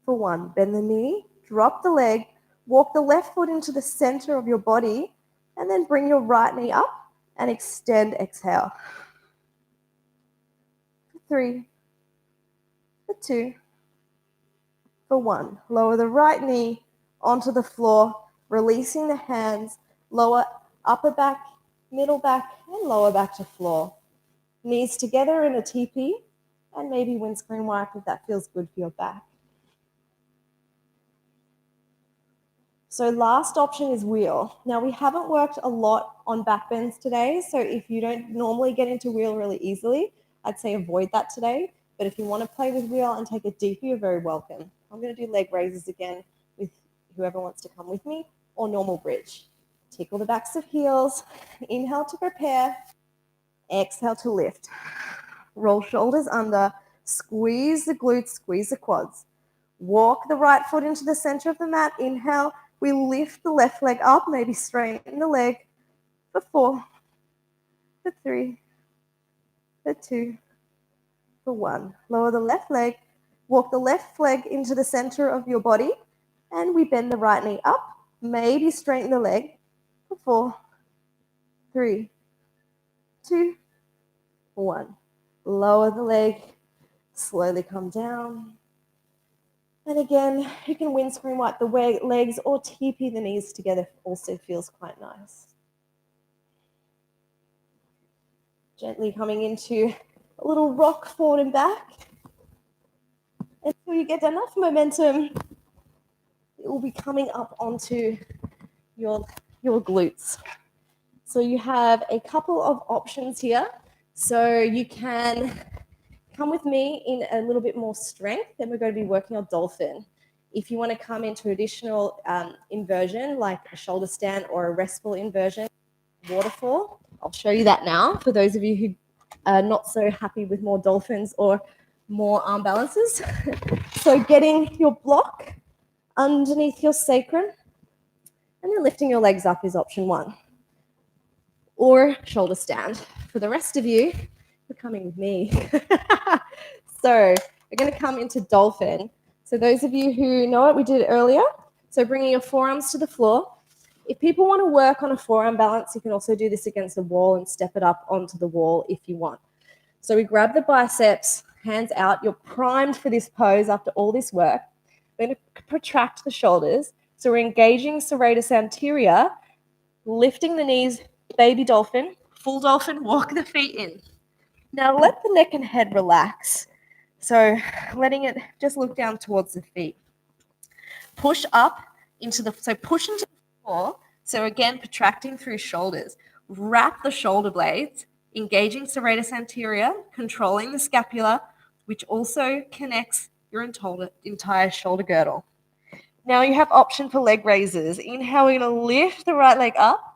For 1. Bend the knee. Drop the leg. Walk the left foot into the center of your body. And then bring your right knee up. And extend, exhale. For 3, for 2, for 1. Lower the right knee onto the floor, releasing the hands, lower upper back, middle back, and lower back to floor. Knees together in a teepee, and maybe windscreen wipe if that feels good for your back. So last option is wheel. Now we haven't worked a lot on back bends today, so if you don't normally get into wheel really easily, I'd say avoid that today. But if you want to play with wheel and take it deeper, you're very welcome. I'm going to do leg raises again with whoever wants to come with me, or normal bridge. Tickle the backs of heels. Inhale to prepare. Exhale to lift. Roll shoulders under. Squeeze the glutes, squeeze the quads. Walk the right foot into the center of the mat. Inhale. We lift the left leg up, maybe straighten the leg. For 4, for 3, for 2, for 1. Lower the left leg. Walk the left leg into the center of your body. And we bend the right knee up. Maybe straighten the leg. For 4, 3, 2, 1. Lower the leg. Slowly come down. And again, you can windscreen wipe the legs or teepee the knees together. Also feels quite nice. Gently coming into a little rock forward and back. Until you get enough momentum, it will be coming up onto your glutes. So you have a couple of options here. So you can come with me in a little bit more strength, then we're going to be working on Dolphin. If you want to come into additional inversion, like a shoulder stand or a restful inversion, waterfall, I'll show you that now for those of you who are not so happy with more dolphins or more arm balances. So getting your block underneath your sacrum and then lifting your legs up is option 1. Or shoulder stand. For the rest of you, you're coming with me. So we're going to come into Dolphin. So those of you who know it, we did it earlier. So bringing your forearms to the floor. If people want to work on a forearm balance, you can also do this against the wall and step it up onto the wall if you want. So we grab the biceps, hands out. You're primed for this pose after all this work. We're going to protract the shoulders. So we're engaging serratus anterior, lifting the knees, baby dolphin, full dolphin, walk the feet in. Now let the neck and head relax. So letting it just look down towards the feet. Push up push into the floor. So again, protracting through shoulders. Wrap the shoulder blades, engaging serratus anterior, controlling the scapula, which also connects your entire shoulder girdle. Now you have option for leg raises. Inhale, we're going to lift the right leg up.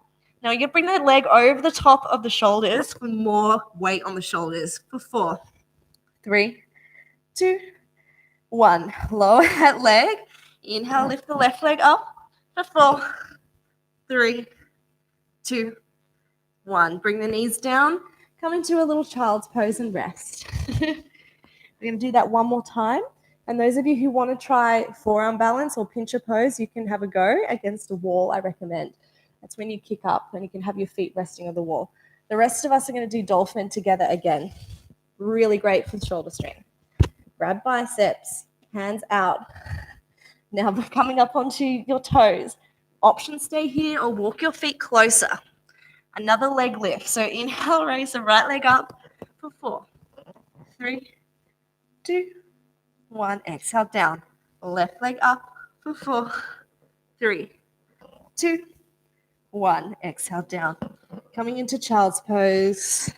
Now you're going to bring that leg over the top of the shoulders for more weight on the shoulders. For 4, 3, 2, 1. Lower that leg. Inhale, lift the left leg up for 4, 3, 2, 1. Bring the knees down. Come into a little child's pose and rest. We're going to do that one more time. And those of you who want to try forearm balance or pincher pose, you can have a go against a wall, I recommend. That's when you kick up and you can have your feet resting on the wall. The rest of us are going to do dolphin together again. Really great for the shoulder strain. Grab biceps, hands out. Now we're coming up onto your toes. Option stay here or walk your feet closer. Another leg lift. So inhale, raise the right leg up for 4, 3, 2, 1. Exhale down. Left leg up for 4, 3, 2, 1. Exhale down. Coming into child's pose.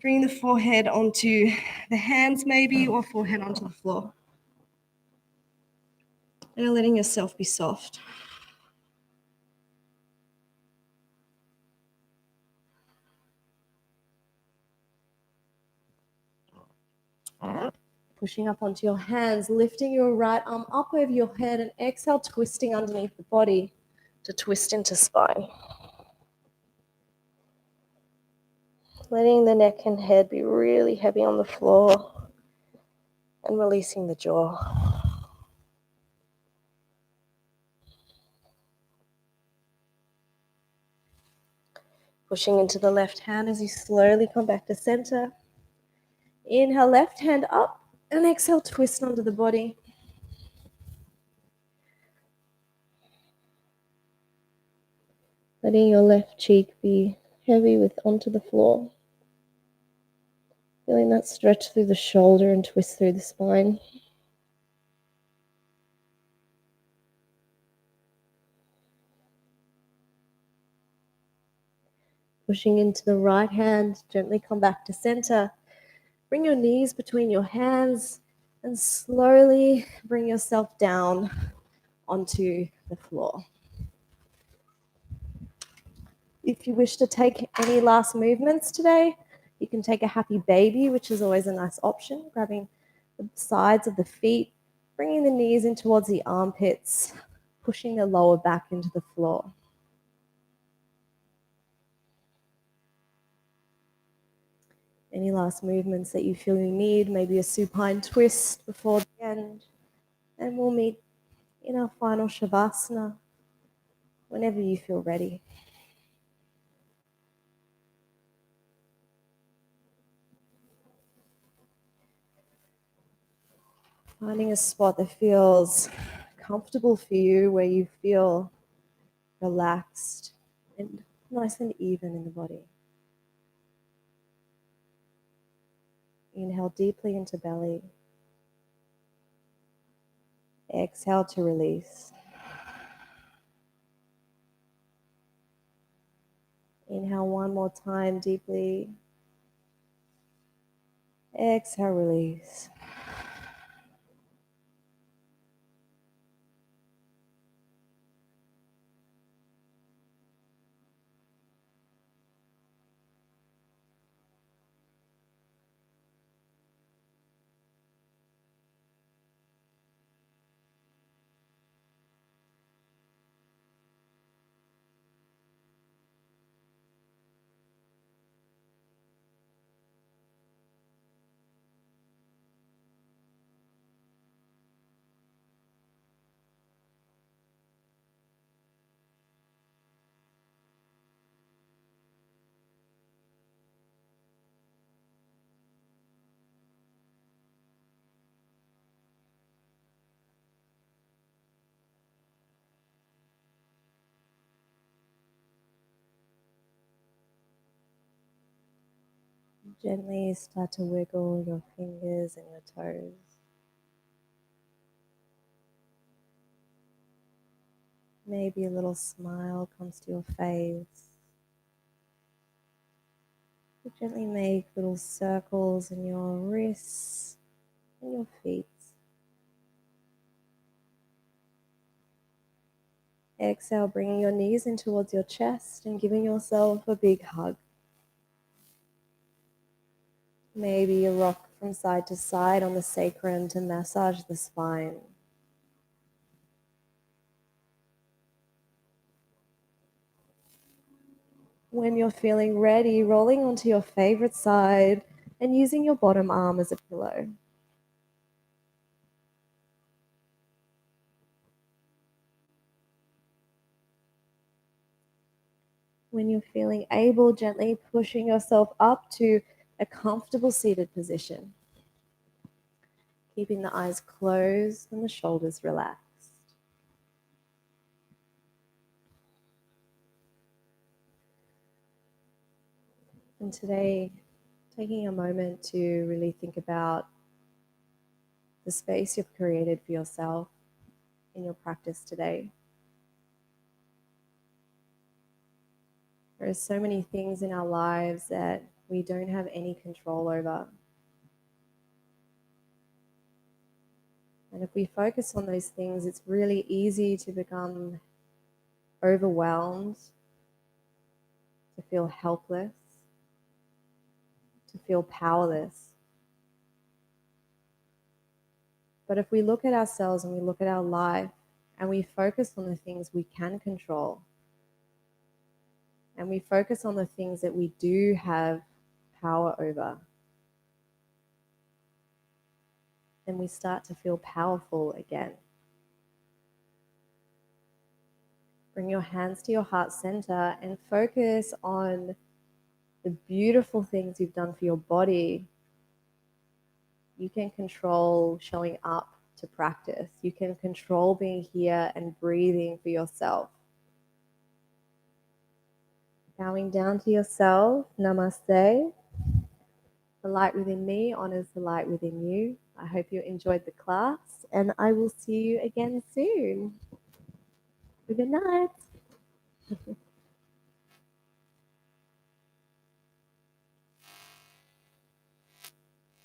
Bring the forehead onto the hands maybe, or forehead onto the floor. And letting yourself be soft. Pushing up onto your hands, lifting your right arm up over your head, and exhale, twisting underneath the body to twist into spine. Letting the neck and head be really heavy on the floor and releasing the jaw. Pushing into the left hand as you slowly come back to center. Inhale, left hand up, and exhale, twist onto the body. Letting your left cheek be heavy onto the floor. Feeling that stretch through the shoulder and twist through the spine. Pushing into the right hand, gently come back to center. Bring your knees between your hands and slowly bring yourself down onto the floor. If you wish to take any last movements today, you can take a happy baby, which is always a nice option, grabbing the sides of the feet, bringing the knees in towards the armpits, pushing the lower back into the floor. Any last movements that you feel you need, maybe a supine twist before the end, and we'll meet in our final Shavasana whenever you feel ready. Finding a spot that feels comfortable for you, where you feel relaxed and nice and even in the body. Inhale deeply into belly. Exhale to release. Inhale one more time deeply. Exhale, release. Gently start to wiggle your fingers and your toes. Maybe a little smile comes to your face. You gently make little circles in your wrists and your feet. Exhale, bringing your knees in towards your chest and giving yourself a big hug. Maybe a rock from side to side on the sacrum to massage the spine. When you're feeling ready, rolling onto your favorite side and using your bottom arm as a pillow. When you're feeling able, gently pushing yourself up to a comfortable seated position. Keeping the eyes closed and the shoulders relaxed. And today, taking a moment to really think about the space you've created for yourself in your practice today. There are so many things in our lives that we don't have any control over. And if we focus on those things, it's really easy to become overwhelmed, to feel helpless, to feel powerless. But if we look at ourselves and we look at our life and we focus on the things we can control, and we focus on the things that we do have power over, then we start to feel powerful again. Bring your hands to your heart center and focus on the beautiful things you've done for your body. You can control showing up to practice. You can control being here and breathing for yourself. Bowing down to yourself, namaste. The light within me honors the light within you. I hope you enjoyed the class, and I will see you again soon. Good night.